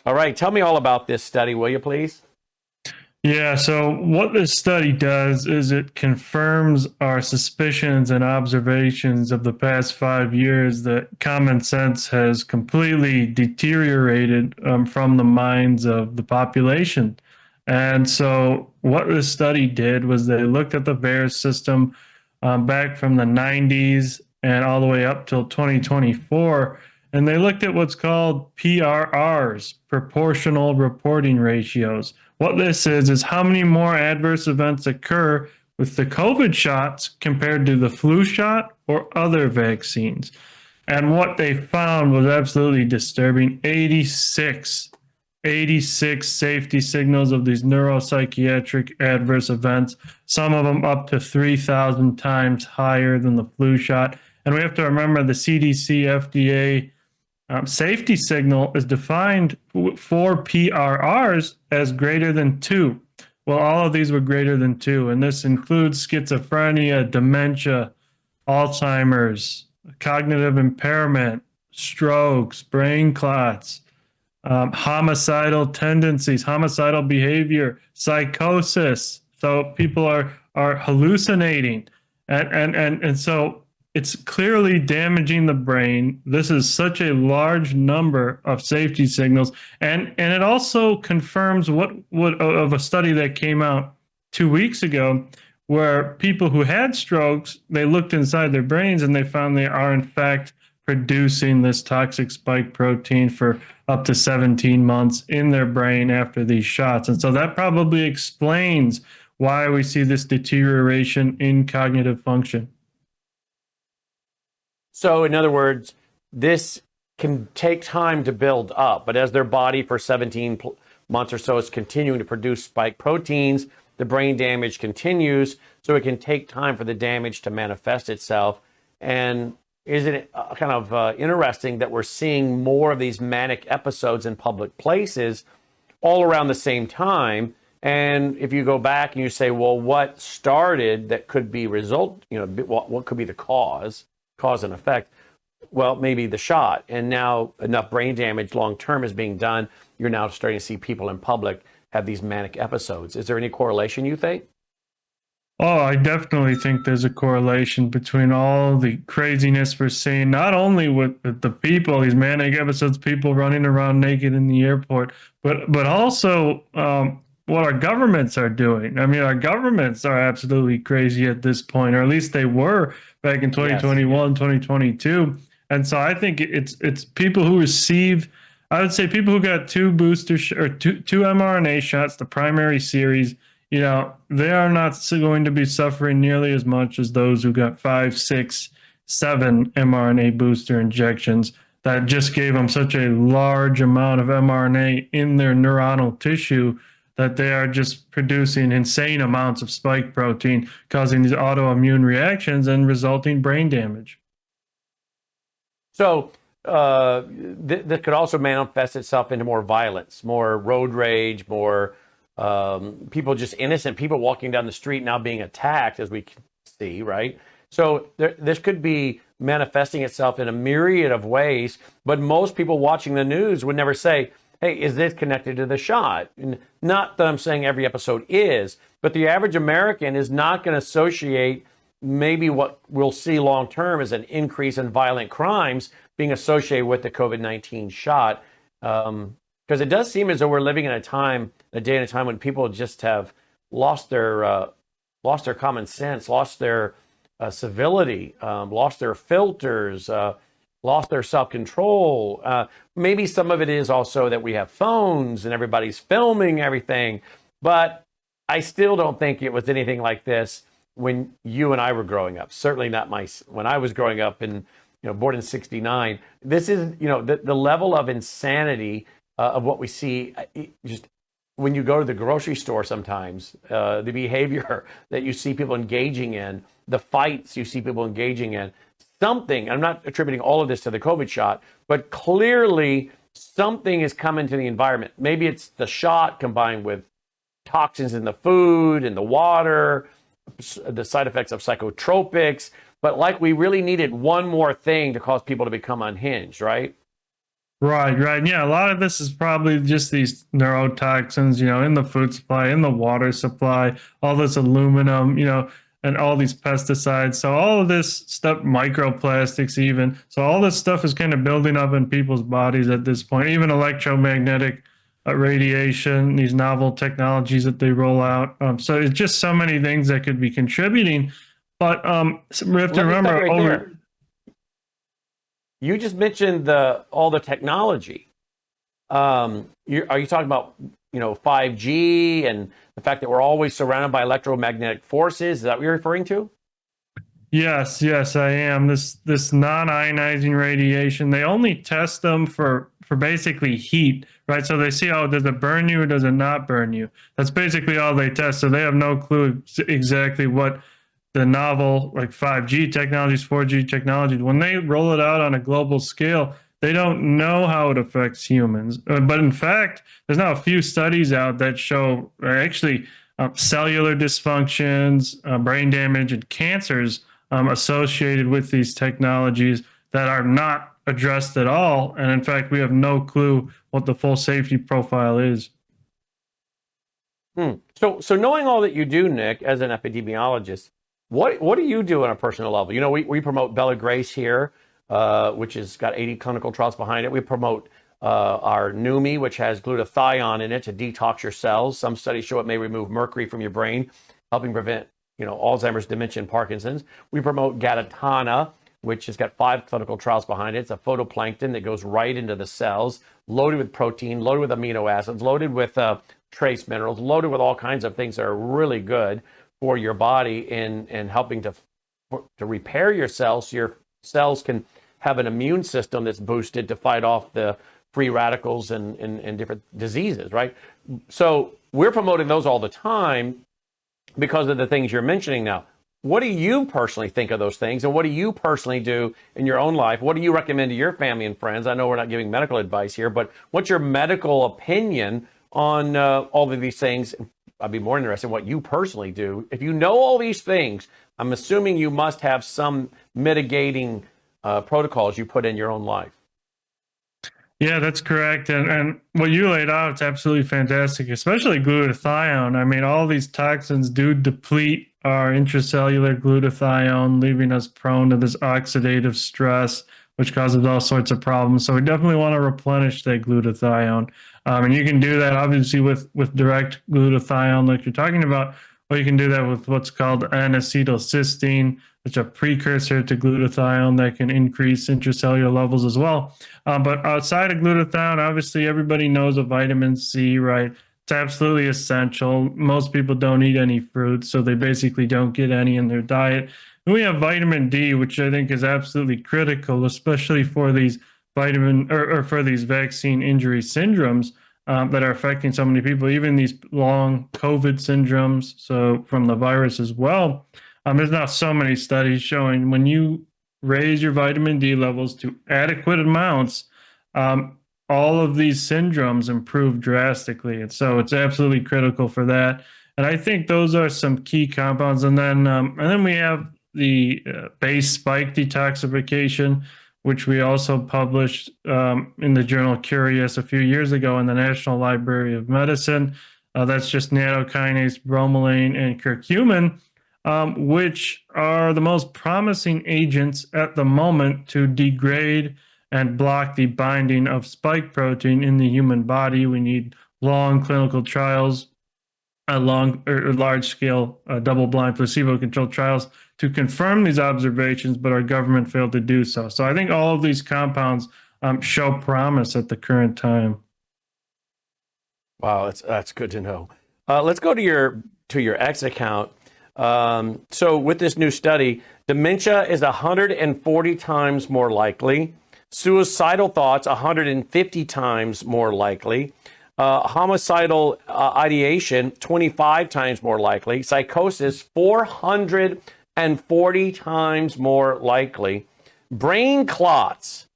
All right, tell me all about this study, will you please? Yeah, so what this study does is it confirms our suspicions and observations of the past 5 years that common sense has completely deteriorated from the minds of the population. And so, what this study did was they looked at the VAERS system back from the 90s and all the way up till 2024. And they looked at what's called PRRs, proportional reporting ratios. What this is how many more adverse events occur with the COVID shots compared to the flu shot or other vaccines. And what they found was absolutely disturbing. 86 safety signals of these neuropsychiatric adverse events, some of them up to 3,000 times higher than the flu shot. And we have to remember the CDC, FDA safety signal is defined for PRRs as greater than two. Well, all of these were greater than two, and this includes schizophrenia, dementia, Alzheimer's, cognitive impairment, strokes, brain clots, homicidal tendencies, homicidal behavior, psychosis. So people are hallucinating, and so it's clearly damaging the brain. This is such a large number of safety signals, and it also confirms what of a study that came out 2 weeks ago, where people who had strokes, they looked inside their brains and they found they are in fact producing this toxic spike protein for up to 17 months in their brain after these shots. And so that probably explains why we see this deterioration in cognitive function. So, in other words, this can take time to build up, but as their body for 17 months or so is continuing to produce spike proteins, the brain damage continues, so it can take time for the damage to manifest itself. And isn't it kind of interesting that we're seeing more of these manic episodes in public places all around the same time? And if you go back and you say, well, what started that could be what could be the cause and effect? Well, maybe the shot. And now enough brain damage long term is being done. You're now starting to see people in public have these manic episodes. Is there any correlation, you think? Oh, I definitely think there's a correlation between all the craziness we're seeing, not only with the people, these manic episodes, people running around naked in the airport, but also what our governments are doing. I mean, our governments are absolutely crazy at this point, or at least they were back in Yes. 2021, 2022. And so I think it's people who receive, I would say people who got two booster or two mRNA shots, the primary series, they are not going to be suffering nearly as much as those who got five, six, seven mRNA booster injections that just gave them such a large amount of mRNA in their neuronal tissue that they are just producing insane amounts of spike protein, causing these autoimmune reactions and resulting brain damage. So that could also manifest itself into more violence, more road rage, more people, just innocent people walking down the street now being attacked, as we can see, right? So this could be manifesting itself in a myriad of ways, but most people watching the news would never say, hey, is this connected to the shot? And not that I'm saying every episode is, but the average American is not going to associate maybe what we'll see long term is an increase in violent crimes being associated with the COVID-19 shot. Because it does seem as though we're living in a day and a time when people just have lost their common sense, lost their civility, lost their filters, lost their self-control. Maybe some of it is also that we have phones and everybody's filming everything, but I still don't think it was anything like this when you and I were growing up. Certainly not when I was growing up and born in '69. This is the level of insanity of what we see. Just when you go to the grocery store, sometimes the behavior that you see people engaging in, the fights you see people engaging in. Something, I'm not attributing all of this to the COVID shot, but clearly something is coming to the environment. Maybe it's the shot combined with toxins in the food, in the water, the side effects of psychotropics. But like we really needed one more thing to cause people to become unhinged, right? Right, right. Yeah, a lot of this is probably just these neurotoxins, in the food supply, in the water supply, all this aluminum, and all these pesticides. So all of this stuff, microplastics even. So all this stuff is kind of building up in people's bodies at this point, even electromagnetic radiation, these novel technologies that they roll out. So it's just so many things that could be contributing. But we have to Let me stop remember you right over. there. You just mentioned all the technology. Are you talking about 5G and the fact that we're always surrounded by electromagnetic forces? Is that what you're referring to? Yes, yes, I am. This non-ionizing radiation, they only test them for basically heat, right? So they see, oh, does it burn you or does it not burn you? That's basically all they test. So they have no clue exactly what the novel like 5G technologies, 4G technologies, when they roll it out on a global scale, they don't know how it affects humans. But in fact, there's now a few studies out that show actually cellular dysfunctions, brain damage, and cancers associated with these technologies that are not addressed at all. And in fact, we have no clue what the full safety profile is. So knowing all that you do, Nick, as an epidemiologist, what do you do on a personal level? We promote Bella Grace here, which has got 80 clinical trials behind it. We promote our Numi, which has glutathione in it to detox your cells. Some studies show it may remove mercury from your brain, helping prevent Alzheimer's, dementia, and Parkinson's. We promote Gatatana, which has got 5 clinical trials behind it. It's a phytoplankton that goes right into the cells, loaded with protein, loaded with amino acids, loaded with trace minerals, loaded with all kinds of things that are really good for your body in helping to repair your cells so your cells can have an immune system that's boosted to fight off the free radicals and different diseases, right? So we're promoting those all the time because of the things you're mentioning now. What do you personally think of those things? And what do you personally do in your own life? What do you recommend to your family and friends? I know we're not giving medical advice here, but what's your medical opinion on all of these things? I'd be more interested in what you personally do. If you know all these things, I'm assuming you must have some mitigating protocols you put in your own life. Yeah, that's correct. And what you laid out, it's absolutely fantastic, especially glutathione. I mean, all these toxins do deplete our intracellular glutathione, leaving us prone to this oxidative stress, which causes all sorts of problems. So we definitely want to replenish that glutathione. And you can do that obviously with direct glutathione, like you're talking about, or you can do that with what's called N-acetylcysteine, which is a precursor to glutathione that can increase intracellular levels as well. But outside of glutathione, obviously everybody knows of vitamin C, right? It's absolutely essential. Most people don't eat any fruits, so they basically don't get any in their diet. And we have vitamin D, which I think is absolutely critical, especially for these for these vaccine injury syndromes that are affecting so many people, even these long COVID syndromes, so from the virus as well. There's now so many studies showing when you raise your vitamin D levels to adequate amounts, all of these syndromes improve drastically. And so it's absolutely critical for that. And I think those are some key compounds. And then we have the base spike detoxification, which we also published in the journal Curious a few years ago in the National Library of Medicine. That's just nattokinase, bromelain, and curcumin, which are the most promising agents at the moment to degrade and block the binding of spike protein in the human body. We need long clinical trials, large-scale double-blind placebo-controlled trials to confirm these observations, but our government failed to do so. So I think all of these compounds show promise at the current time. Wow, that's good to know. Let's go to your X account. So with this new study, dementia is 140 times more likely. Suicidal thoughts 150 times more likely. Homicidal ideation 25 times more likely. Psychosis 440 times more likely. Brain clots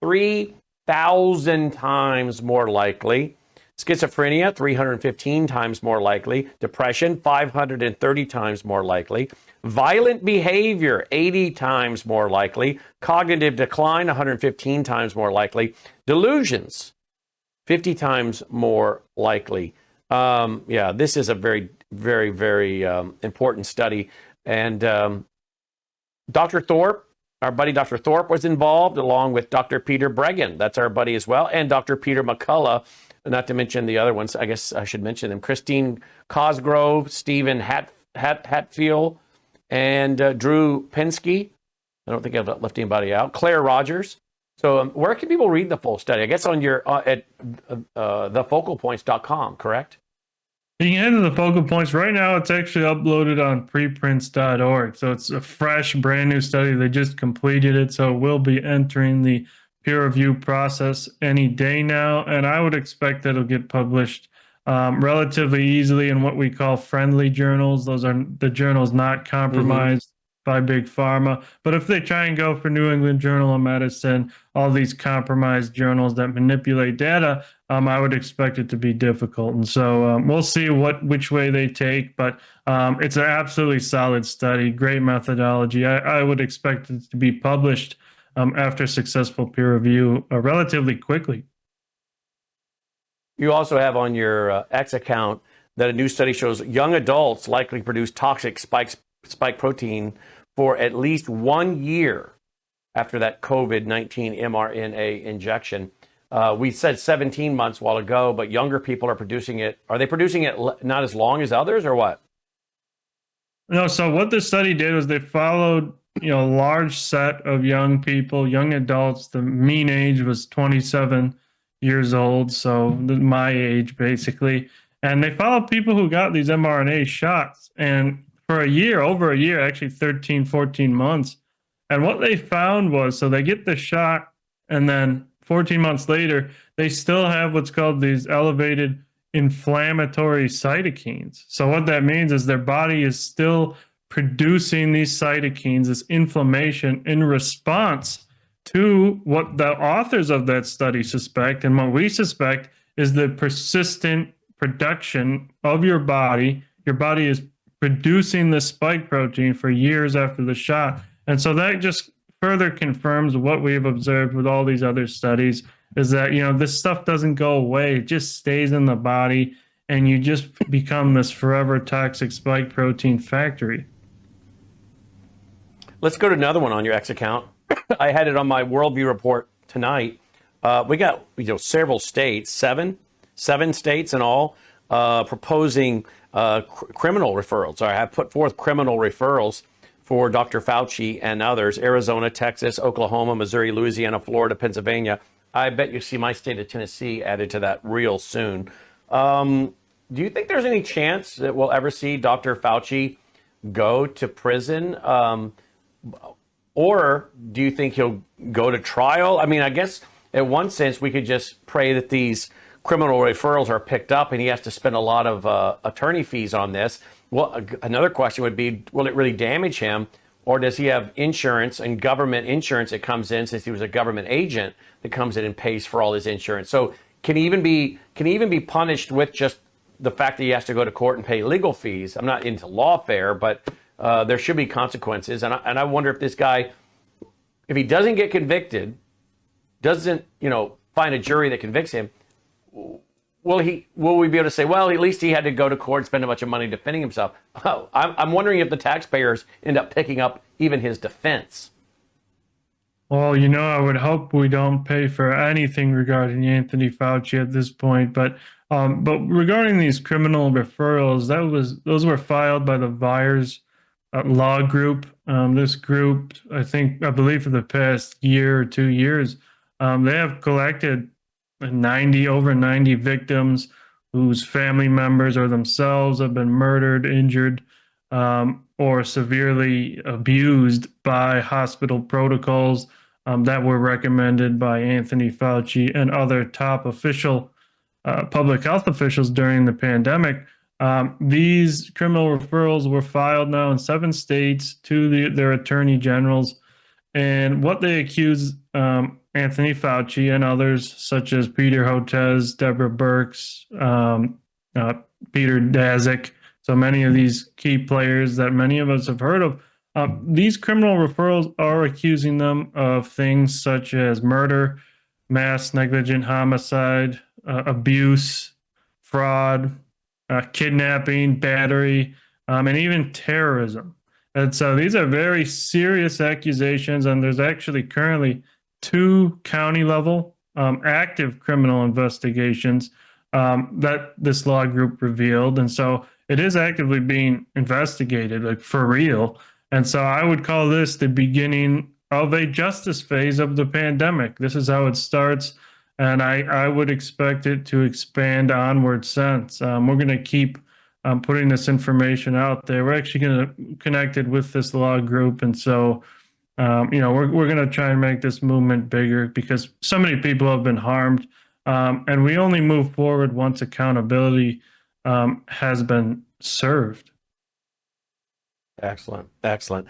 3,000 times more likely. Schizophrenia, 315 times more likely. Depression, 530 times more likely. Violent behavior, 80 times more likely. Cognitive decline, 115 times more likely. Delusions, 50 times more likely. Yeah, this is a very, very, very important study. And Dr. Thorpe, our buddy Dr. Thorpe was involved, along with Dr. Peter Breggin. That's our buddy as well. And Dr. Peter McCullough, not to mention the other ones. I guess I should mention them. Christine Cosgrove, Stephen Hatfield, and Drew Pinsky. I don't think I've left anybody out. Claire Rogers. So where can people read the full study? I guess on your at thefocalpoints.com, correct? You can head to the focal points. Right now, it's actually uploaded on preprints.org. So it's a fresh, brand new study. They just completed it. So we'll be entering the peer review process any day now. And I would expect that it'll get published relatively easily in what we call friendly journals. Those are the journals not compromised by big pharma. But if they try and go for New England Journal of Medicine, all these compromised journals that manipulate data, I would expect it to be difficult. And so we'll see which way they take, but it's an absolutely solid study, great methodology. I would expect it to be published after successful peer review relatively quickly. You also have on your X account that a new study shows young adults likely produce toxic spike protein for at least 1 year after that COVID-19 mRNA injection. We said 17 months a while ago, but younger people are producing it. Are they producing it not as long as others, or what? No, so what the study did was they followed a large set of young people, young adults. The mean age was 27 years old, so my age basically. And they followed people who got these mRNA shots, and for a year, over a year, actually 13, 14 months. And what they found was, so they get the shot, and then 14 months later, they still have what's called these elevated inflammatory cytokines. So what that means is their body is still producing these cytokines, this inflammation, in response to what the authors of that study suspect, and what we suspect is the persistent production of your body. Your body is producing the spike protein for years after the shot. And so that just further confirms what we've observed with all these other studies, is that, this stuff doesn't go away. It just stays in the body, and you just become this forever toxic spike protein factory. Let's go to another one on your X account. I had it on my Worldview report tonight. We got several states, seven states in all, proposing criminal referrals, or have put forth criminal referrals for Dr. Fauci and others. Arizona, Texas, Oklahoma, Missouri, Louisiana, Florida, Pennsylvania. I bet you see my state of Tennessee added to that real soon. Do you think there's any chance that we'll ever see Dr. Fauci go to prison? Or do you think he'll go to trial? I mean, I guess in one sense, we could just pray that these criminal referrals are picked up and he has to spend a lot of attorney fees on this. Well, another question would be, will it really damage him? Or does he have insurance and government insurance that comes in, since he was a government agent, that comes in and pays for all his insurance? So can he even be punished with just the fact that he has to go to court and pay legal fees? I'm not into lawfare, but there should be consequences. And I wonder if this guy, if he doesn't get convicted, doesn't find a jury that convicts him, will we be able to say, well, at least he had to go to court and spend a bunch of money defending himself? I'm wondering if the taxpayers end up picking up even his defense. Well, I would hope we don't pay for anything regarding Anthony Fauci at this point. But regarding these criminal referrals, those were filed by the VIRES law group. This group, I believe for the past year or 2 years, they have collected over 90 victims whose family members or themselves have been murdered, injured, or severely abused by hospital protocols that were recommended by Anthony Fauci and other top public health officials during the pandemic. These criminal referrals were filed now in 7 states to their attorney generals. And what they accuse Anthony Fauci and others such as Peter Hotez, Deborah Birx, Peter Daszak. So many of these key players that many of us have heard of. These criminal referrals are accusing them of things such as murder, mass negligent homicide, abuse, fraud, kidnapping, battery, and even terrorism. And so these are very serious accusations, and there's actually currently 2 county level active criminal investigations that this law group revealed. And so it is actively being investigated, like for real. And so I would call this the beginning of a justice phase of the pandemic. This is how it starts. And I would expect it to expand onward since. We're going to keep putting this information out there. We're actually going to connect it with this law group. And so, we're going to try and make this movement bigger because so many people have been harmed. And we only move forward once accountability has been served. Excellent. Excellent.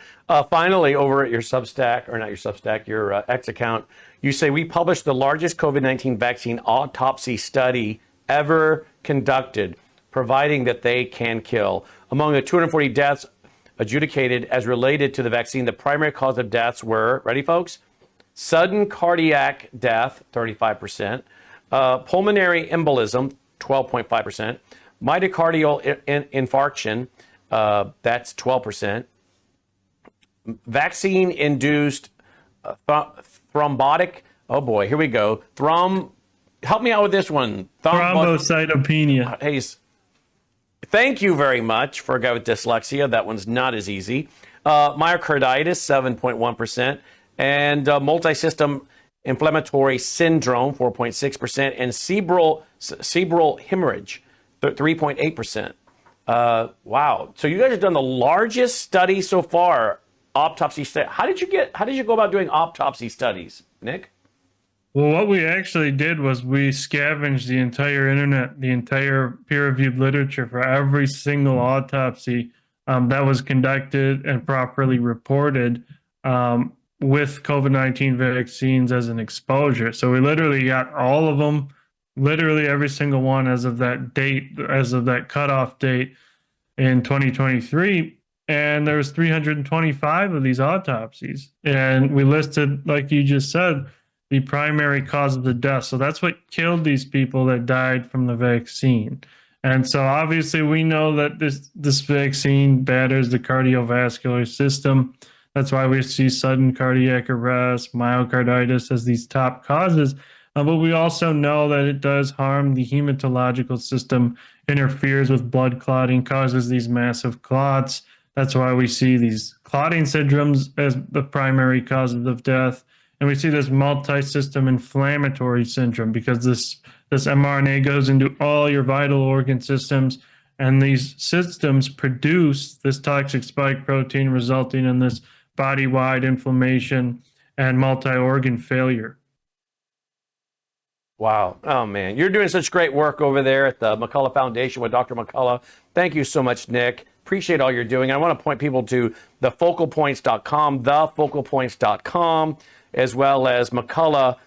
Finally, over at your Substack, or not your Substack, your X account, you say we published the largest COVID-19 vaccine autopsy study ever conducted, providing that they can kill. Among the 240 deaths adjudicated as related to the vaccine, the primary cause of deaths were, ready folks, sudden cardiac death, 35%, pulmonary embolism, 12.5%, myocardial infarction, that's 12%. Vaccine-induced thrombotic, oh boy, here we go. Help me out with this one. Thrombocytopenia. Hey, thank you very much for a guy with dyslexia. That one's not as easy. Myocarditis, 7.1%. And multi-system inflammatory syndrome, 4.6%. And cerebral hemorrhage, 3.8%. Wow. So you guys have done the largest study so far, autopsy study. How did you go about doing autopsy studies, Nick? Well, what we actually did was we scavenged the entire internet, the entire peer-reviewed literature for every single autopsy that was conducted and properly reported with COVID-19 vaccines as an exposure. So we literally got all of them, literally every single one as of that date, as of that cutoff date in 2023. And there was 325 of these autopsies. And we listed, like you just said, the primary cause of the death. So that's what killed these people that died from the vaccine. And so obviously we know that this vaccine batters the cardiovascular system. That's why we see sudden cardiac arrest, myocarditis as these top causes. But we also know that it does harm the hematological system, interferes with blood clotting, causes these massive clots. That's why we see these clotting syndromes as the primary causes of death. And we see this multi-system inflammatory syndrome because this mRNA goes into all your vital organ systems, and these systems produce this toxic spike protein, resulting in this body-wide inflammation and multi-organ failure. Wow. Oh, man. You're doing such great work over there at the McCullough Foundation with Dr. McCullough. Thank you so much, Nick. Appreciate all you're doing. I want to point people to thefocalpoints.com, as well as McCullough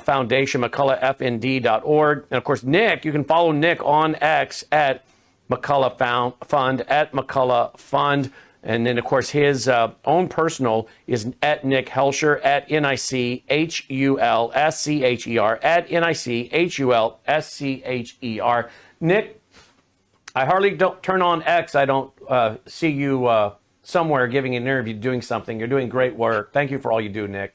Foundation, McCulloughFND.org. And, of course, Nick, you can follow Nick on X at McCullough Fund, at McCullough Fund. And then, of course, his own personal is at Nick Hulscher, at NICHULSCHER, at NICHULSCHER. Nick, I hardly don't turn on X. I don't see you somewhere giving an interview, doing something. You're doing great work. Thank you for all you do, Nick.